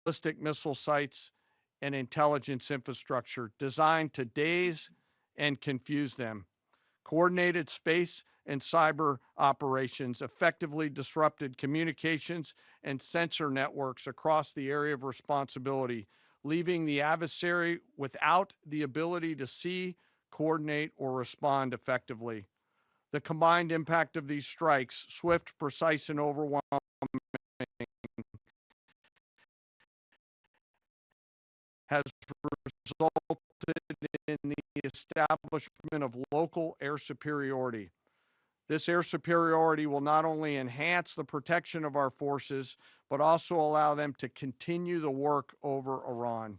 ballistic missile sites and intelligence infrastructure designed to daze and confuse them. Coordinated space and cyber operations effectively disrupted communications and sensor networks across the area of responsibility, leaving the adversary without the ability to see, coordinate, or respond effectively. The combined impact of these strikes, swift, precise, and overwhelming, has resulted in the establishment of local air superiority. This air superiority will not only enhance the protection of our forces, but also allow them to continue the work over Iran.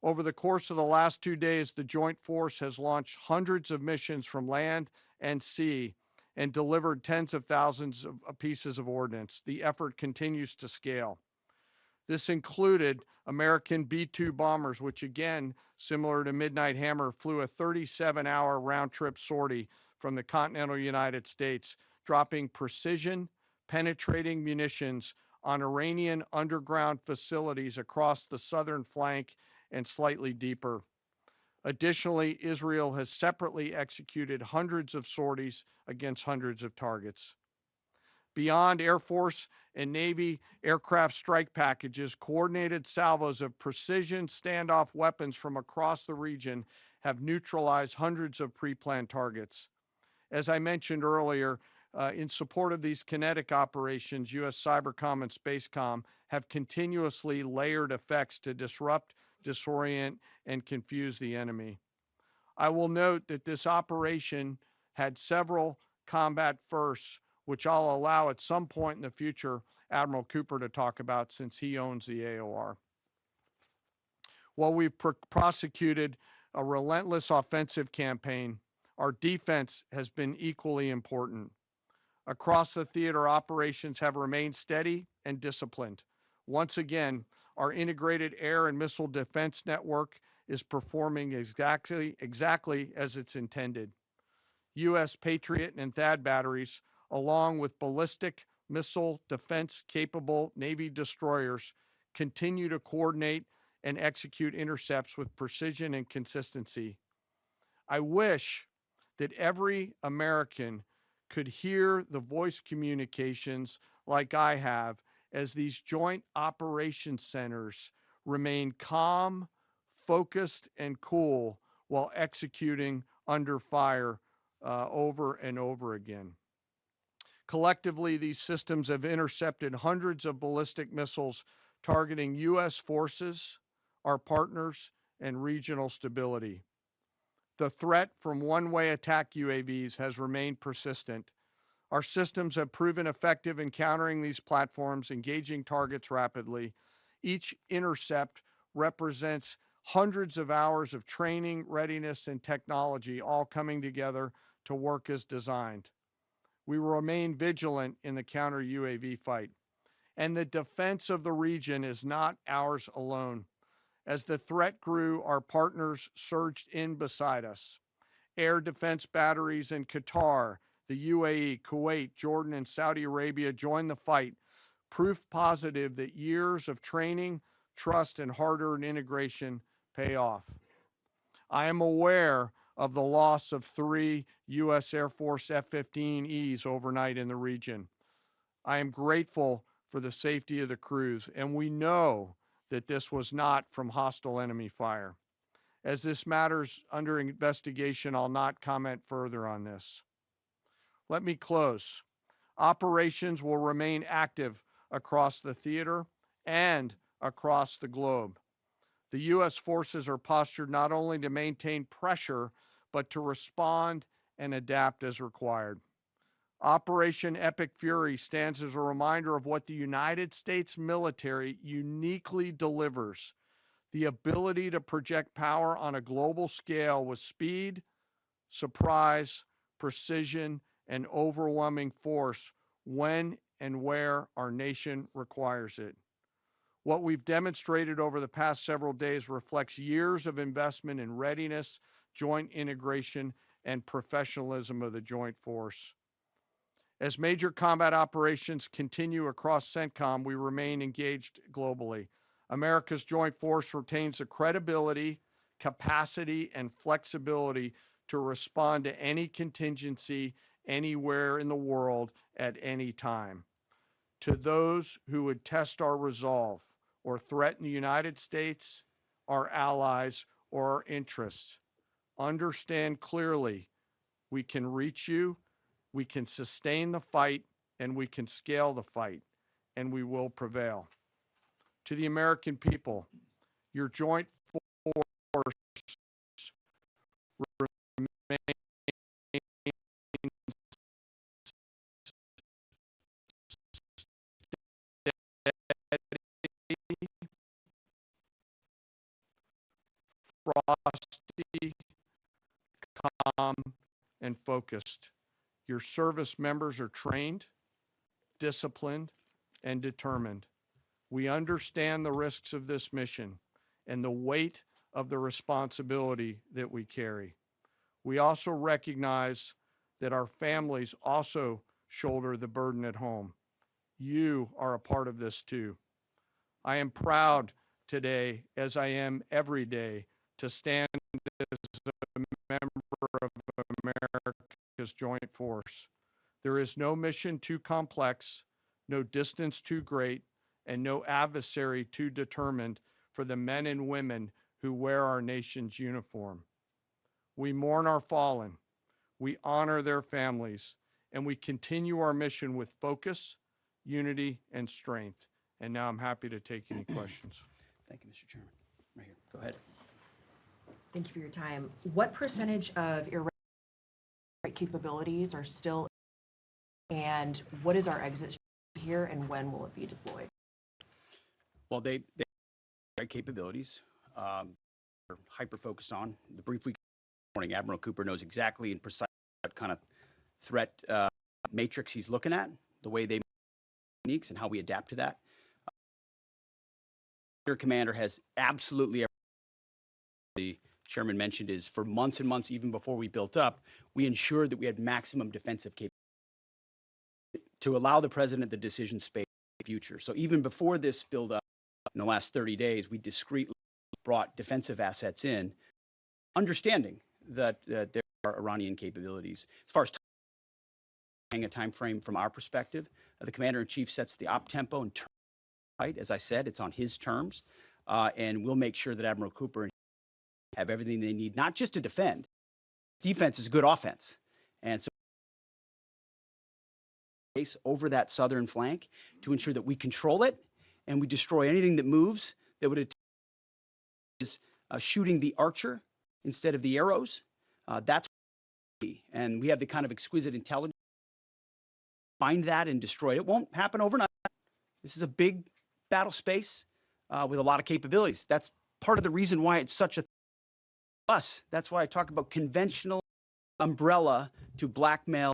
Over the course of the last 2 days, the Joint Force has launched hundreds of missions from land and sea and delivered tens of thousands of pieces of ordnance. The effort continues to scale. This included American B-2 bombers, which again, similar to Midnight Hammer, flew a 37-hour round-trip sortie from the continental United States, dropping precision, penetrating munitions on Iranian underground facilities across the southern flank and slightly deeper. Additionally, Israel has separately executed hundreds of sorties against hundreds of targets. Beyond Air Force and Navy aircraft strike packages, coordinated salvos of precision standoff weapons from across the region have neutralized hundreds of pre-planned targets. As I mentioned earlier, in support of these kinetic operations, U.S. Cybercom and Spacecom have continuously layered effects to disrupt, disorient, and confuse the enemy. I will note that this operation had several combat firsts, which I'll allow at some point in the future Admiral Cooper to talk about since he owns the AOR. While we've prosecuted a relentless offensive campaign, our defense has been equally important. Across the theater, operations have remained steady and disciplined. Once again, our integrated air and missile defense network is performing exactly as it's intended. U.S. Patriot and THAAD batteries, along with ballistic missile defense capable Navy destroyers, continue to coordinate and execute intercepts with precision and consistency. I wish that every American could hear the voice communications like I have as these joint operations centers remain calm, focused, and cool while executing under fire over and over again. Collectively, these systems have intercepted hundreds of ballistic missiles targeting U.S. forces, our partners, and regional stability. The threat from one-way attack UAVs has remained persistent. Our systems have proven effective in countering these platforms, engaging targets rapidly. Each intercept represents hundreds of hours of training, readiness, and technology all coming together to work as designed. We will remain vigilant in the counter UAV fight. And the defense of the region is not ours alone. As the threat grew, our partners surged in beside us. Air defense batteries in Qatar, the UAE, Kuwait, Jordan, and Saudi Arabia joined the fight, proof positive that years of training, trust, and hard-earned integration pay off. I am aware of the loss of 3 U.S. Air Force F-15Es overnight in the region. I am grateful for the safety of the crews, and we know that this was not from hostile enemy fire. As this matter's under investigation, I'll not comment further on this. Let me close. Operations will remain active across the theater and across the globe. The U.S. forces are postured not only to maintain pressure, but to respond and adapt as required. Operation Epic Fury stands as a reminder of what the United States military uniquely delivers: the ability to project power on a global scale with speed, surprise, precision, and overwhelming force when and where our nation requires it. What we've demonstrated over the past several days reflects years of investment in readiness, joint integration, and professionalism of the Joint Force. As major combat operations continue across CENTCOM, we remain engaged globally. America's joint force retains the credibility, capacity, and flexibility to respond to any contingency anywhere in the world at any time. To those who would test our resolve or threaten the United States, our allies, or our interests, understand clearly we can reach you, we can sustain the fight, and we can scale the fight, and we will prevail. To the American people, your joint force remains frosty, calm, and focused. Your service members are trained, disciplined, and determined. We understand the risks of this mission and the weight of the responsibility that we carry. We also recognize that our families also shoulder the burden at home. You are a part of this too. I am proud today, as I am every day, to stand as a member of America's joint force. There is no mission too complex, no distance too great, and no adversary too determined for the men and women who wear our nation's uniform. We mourn our fallen, we honor their families, and we continue our mission with focus, unity, and strength. And now I'm happy to take any questions. Thank you, Mr. Chairman. Right here. Go ahead. Thank you for your time. What percentage of your capabilities are still, and what is our exit here, and when will it be deployed? Well, they have capabilities. Are hyper-focused on. The brief we got this morning, Admiral Cooper knows exactly and precisely what kind of threat matrix he's looking at, the way they techniques, and how we adapt to that. Your commander has absolutely, the chairman mentioned, is for months and months, even before we built up, we ensured that we had maximum defensive capability to allow the president the decision space in the future. So even before this build up in the last 30 days, we discreetly brought defensive assets in, understanding that there are Iranian capabilities. As far as a time frame from our perspective, the commander-in-chief sets the op tempo and term, right? As I said, it's on his terms, and we'll make sure that Admiral Cooper have everything they need, not just to defend. Defense is good offense, and so over that southern flank to ensure that we control it and we destroy anything that moves that would is shooting the archer instead of the arrows. That's key, and we have the kind of exquisite intelligence. Find that and destroy it. It won't happen overnight. This is a big battle space with a lot of capabilities. That's part of the reason why it's such a us. That's why I talk about conventional umbrella to blackmail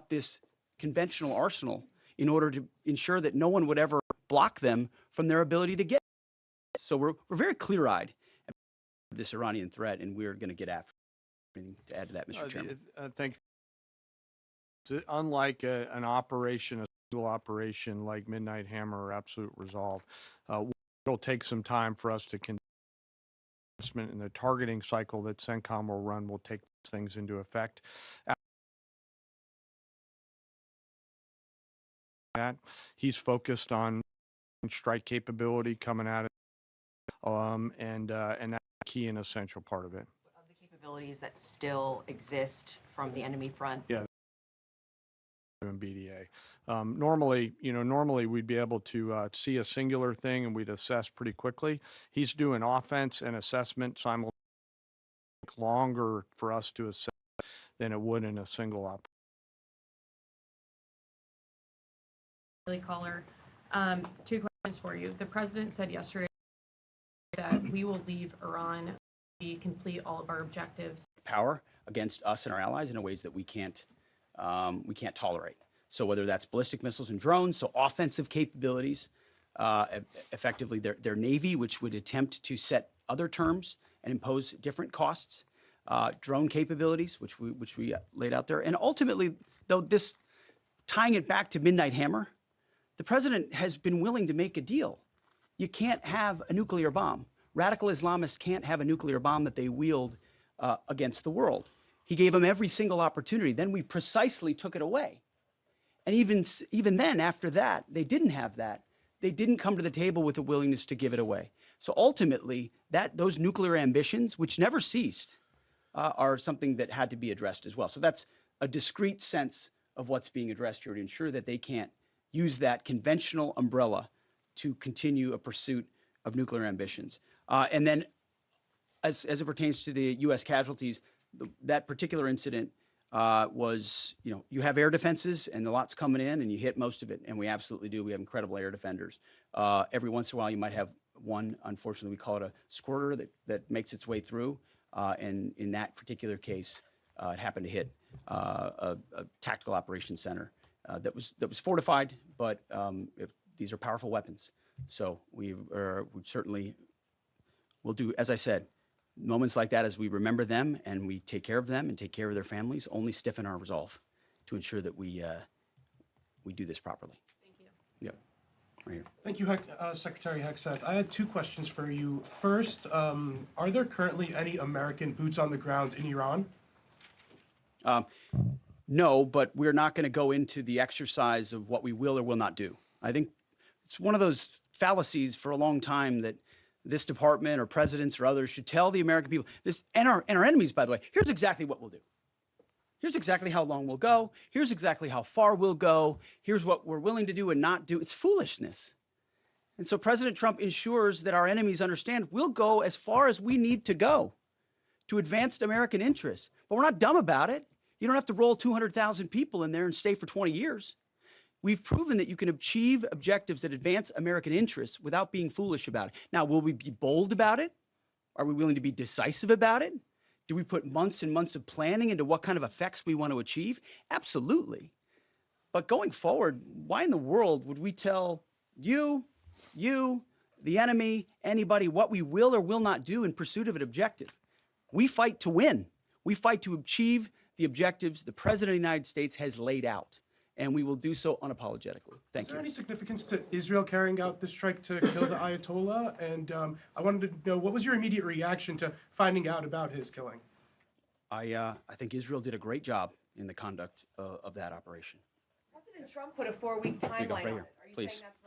this conventional arsenal in order to ensure that no one would ever block them from their ability to get. So we're very clear-eyed about this Iranian threat, and we're going to get after it. Anything to add to that, Mr. Chairman? Thank you. Unlike an operation, a single operation like Midnight Hammer or Absolute Resolve, it'll take some time for us to in the targeting cycle that CENTCOM will run will take things into effect. He's focused on strike capability coming out of and that's a key and essential part of it. Of the capabilities that still exist from the enemy front. Yeah. And BDA. Normally we'd be able to see a singular thing and we'd assess pretty quickly. He's doing offense and assessment simultaneously, longer for us to assess than it would in a single op. Caller, two questions for you. The president said yesterday that we will leave Iran, we complete all of our objectives. Power against us and our allies in ways that we can't tolerate. So whether that's ballistic missiles and drones, so offensive capabilities, effectively their Navy, which would attempt to set other terms and impose different costs, drone capabilities, which we laid out there. And ultimately, though, this tying it back to Midnight Hammer, the president has been willing to make a deal. You can't have a nuclear bomb. Radical Islamists can't have a nuclear bomb that they wield against the world. He gave them every single opportunity. Then we precisely took it away. And even then, after that, they didn't have that. They didn't come to the table with a willingness to give it away. So ultimately, those nuclear ambitions, which never ceased, are something that had to be addressed as well. So that's a discrete sense of what's being addressed here to ensure that they can't use that conventional umbrella to continue a pursuit of nuclear ambitions. And then as it pertains to the U.S. casualties, that particular incident was, you have air defenses and the lot's coming in and you hit most of it. And we absolutely do. We have incredible air defenders. Every once in a while, you might have one, unfortunately, we call it a squirter that makes its way through. And in that particular case, it happened to hit a tactical operations center that was fortified, but these are powerful weapons. So we certainly will do, as I said, moments like that as we remember them and we take care of them and take care of their families, only stiffen our resolve to ensure that we do this properly. Thank you. Yep. Right here. Thank you, Secretary Hegseth. I had two questions for you. First, are there currently any American boots on the ground in Iran? No, but we're not going to go into the exercise of what we will or will not do. I think it's one of those fallacies for a long time that this department or presidents or others should tell the American people, and our enemies, by the way, here's exactly what we'll do. Here's exactly how long we'll go. Here's exactly how far we'll go. Here's what we're willing to do and not do. It's foolishness. And so President Trump ensures that our enemies understand we'll go as far as we need to go to advance American interests. But we're not dumb about it. You don't have to roll 200,000 people in there and stay for 20 years. We've proven that you can achieve objectives that advance American interests without being foolish about it. Now, will we be bold about it? Are we willing to be decisive about it? Do we put months and months of planning into what kind of effects we want to achieve? Absolutely. But going forward, why in the world would we tell you, the enemy, anybody, what we will or will not do in pursuit of an objective? We fight to win. We fight to achieve the objectives the President of the United States has laid out, and we will do so unapologetically. Thank you. Is there any significance to Israel carrying out this strike to kill the Ayatollah? And I wanted to know, what was your immediate reaction to finding out about his killing? I think Israel did a great job in the conduct of that operation. President Trump put a 4-week you go, timeline right on here, it. Are you please. saying that's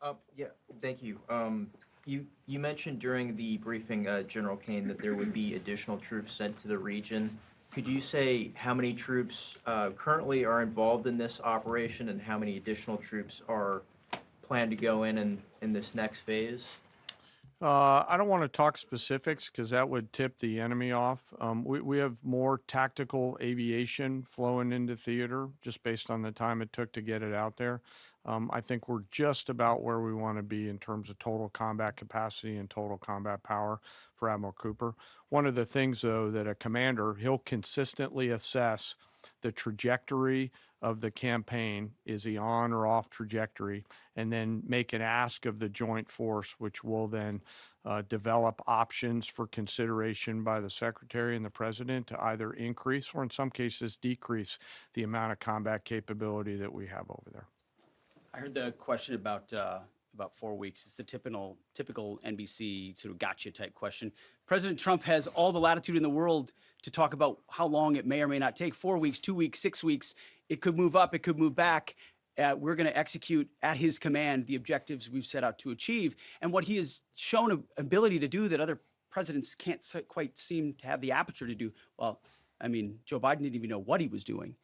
wrong? Yeah, thank you. You mentioned during the briefing, General Kane, that there would be additional troops sent to the region. Could you say how many troops currently are involved in this operation and how many additional troops are planned to go in this next phase? I don't want to talk specifics because that would tip the enemy off. We have more tactical aviation flowing into theater just based on the time it took to get it out there. I think we're just about where we want to be in terms of total combat capacity and total combat power for Admiral Cooper. One of the things, though, that a commander, he'll consistently assess the trajectory of the campaign. Is he on or off trajectory? And then make an ask of the joint force, which will then develop options for consideration by the Secretary and the President to either increase or in some cases decrease the amount of combat capability that we have over there. I heard the question about 4 weeks. It's the typical NBC sort of gotcha type question. President Trump has all the latitude in the world to talk about how long it may or may not take. 4 weeks, 2 weeks, 6 weeks. It could move up. It could move back. We're going to execute at his command the objectives we've set out to achieve. And what he has shown an ability to do that other presidents can't quite seem to have the aperture to do, well, I mean, Joe Biden didn't even know what he was doing,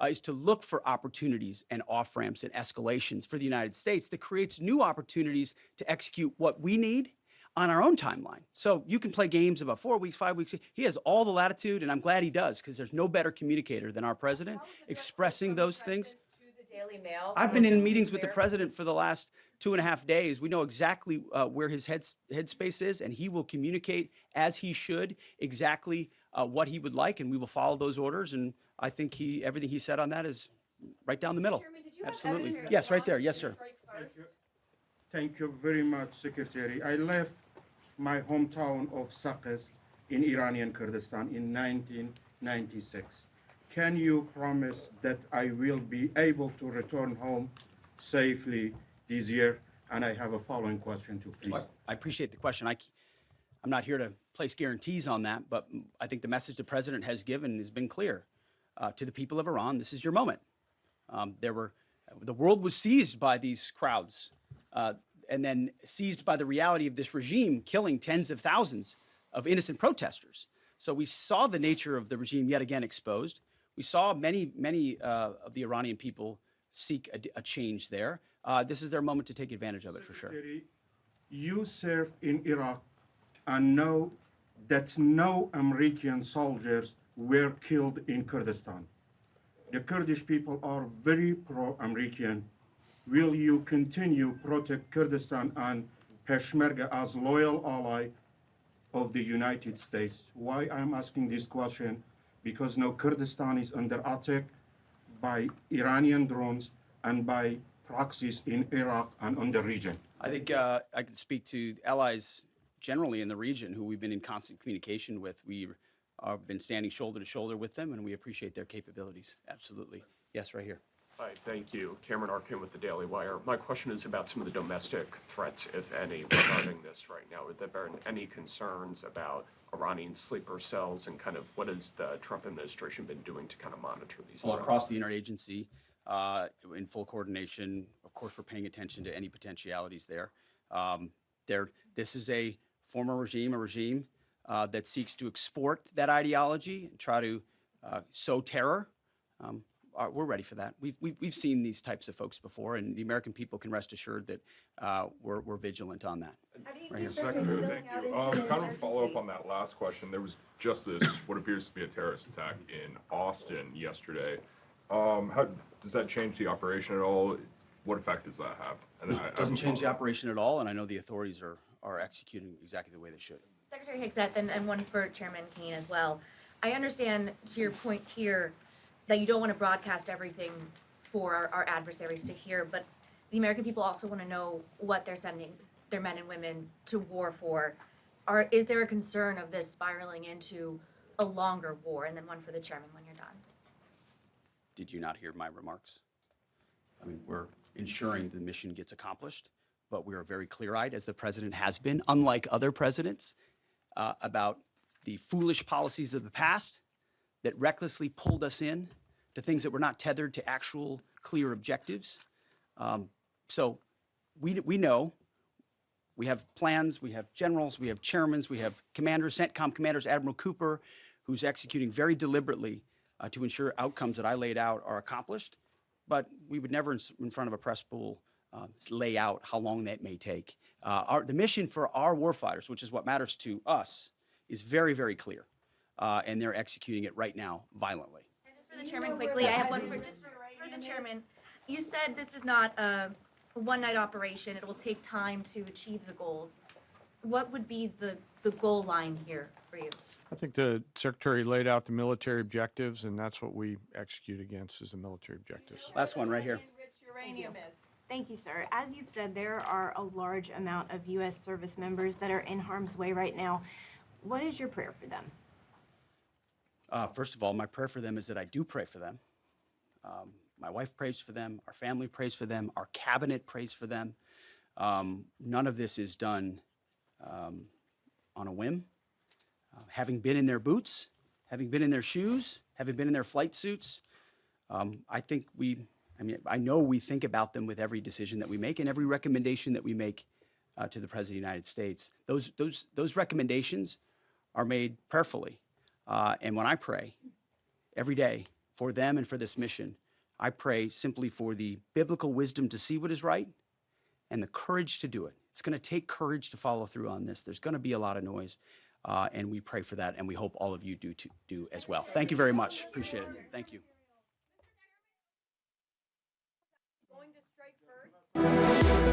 is to look for opportunities and off-ramps and escalations for the United States that creates new opportunities to execute what we need on our own timeline. So you can play games about 4 weeks, 5 weeks. He has all the latitude, and I'm glad he does, because there's no better communicator than our president expressing those things. To the Daily Mail. I've been in meetings with the president for the last 2.5 days. We know exactly where his headspace is, and he will communicate as he should exactly what he would like, and we will follow those orders. And I think everything he said on that is right down the middle. Chairman, did you have Absolutely. evidence Yes, right there. response Yes, to sir. the strike first? Thank you very much, Secretary. I left my hometown of Sakis in Iranian Kurdistan in 1996. Can you promise that I will be able to return home safely this year? And I have a following question too, please. I appreciate the question. I'm not here to place guarantees on that, but I think the message the president has given has been clear to the people of Iran. This is your moment. The world was seized by these crowds, and then seized by the reality of this regime killing tens of thousands of innocent protesters. So we saw the nature of the regime yet again exposed. We saw many of the Iranian people seek a change there. This is their moment to take advantage of it for sure. Secretary, you served in Iraq and know that no American soldiers were killed in Kurdistan. The Kurdish people are very pro-American. Will you continue protect Kurdistan and Peshmerga as loyal ally of the United States? Why I'm asking this question? Because now Kurdistan is under attack by Iranian drones and by proxies in Iraq and on the region. I think I can speak to allies generally in the region who we've been in constant communication with. We have been standing shoulder to shoulder with them, and we appreciate their capabilities. Absolutely. Yes, right here. Hi, thank you. Cameron Arkin with the Daily Wire. My question is about some of the domestic threats, if any, regarding this right now. Have there been any concerns about Iranian sleeper cells, and kind of what has the Trump administration been doing to kind of monitor these All threats? across the interagency, in full coordination. Of course, we're paying attention to any potentialities there. This is a former regime, that seeks to export that ideology and try to sow terror. We're ready for that. We've seen these types of folks before, and the American people can rest assured that we're vigilant on that. Right here. Secretary, thank you. Kind of a follow-up on that last question. There was just this, what appears to be a terrorist attack in Austin yesterday. How does that change the operation at all? What effect does that have? And It doesn't change the operation at all, and I know the authorities are executing exactly the way they should. Secretary Hickseth, and one for Chairman Kane as well. I understand, to your point here, that you don't want to broadcast everything for our adversaries to hear, but the American people also want to know what they're sending their men and women to war for. Is there a concern of this spiraling into a longer war? And then one for the chairman when you're done. Did you not hear my remarks? I mean, we're ensuring the mission gets accomplished, but we are very clear-eyed, as the president has been, unlike other presidents, about the foolish policies of the past that recklessly pulled us in to things that were not tethered to actual clear objectives. So we know, we have plans, we have generals, we have chairmen, we have commanders, CENTCOM commanders, Admiral Cooper, who's executing very deliberately to ensure outcomes that I laid out are accomplished. But we would never, in front of a press pool, lay out how long that may take. The mission for our warfighters, which is what matters to us, is very, very clear. And they're executing it right now violently. And just for the chairman quickly, I have one for the chairman. You said this is not a one-night operation. It will take time to achieve the goals. What would be the goal line here for you? I think the Secretary laid out the military objectives, and that's what we execute against, is the military objectives. Last one right here. Thank you, sir. As you've said, there are a large amount of U.S. service members that are in harm's way right now. What is your prayer for them? First of all, my prayer for them is that I do pray for them. My wife prays for them. Our family prays for them. Our cabinet prays for them. None of this is done on a whim. Having been in their boots, having been in their shoes, having been in their flight suits, I know we think about them with every decision that we make and every recommendation that we make to the President of the United States. Those recommendations are made prayerfully. And when I pray every day for them and for this mission, I pray simply for the biblical wisdom to see what is right and the courage to do it. It's going to take courage to follow through on this. There's going to be a lot of noise, and we pray for that, and we hope all of you do as well. Thank you very much. Appreciate it. Thank you. Going to strike first.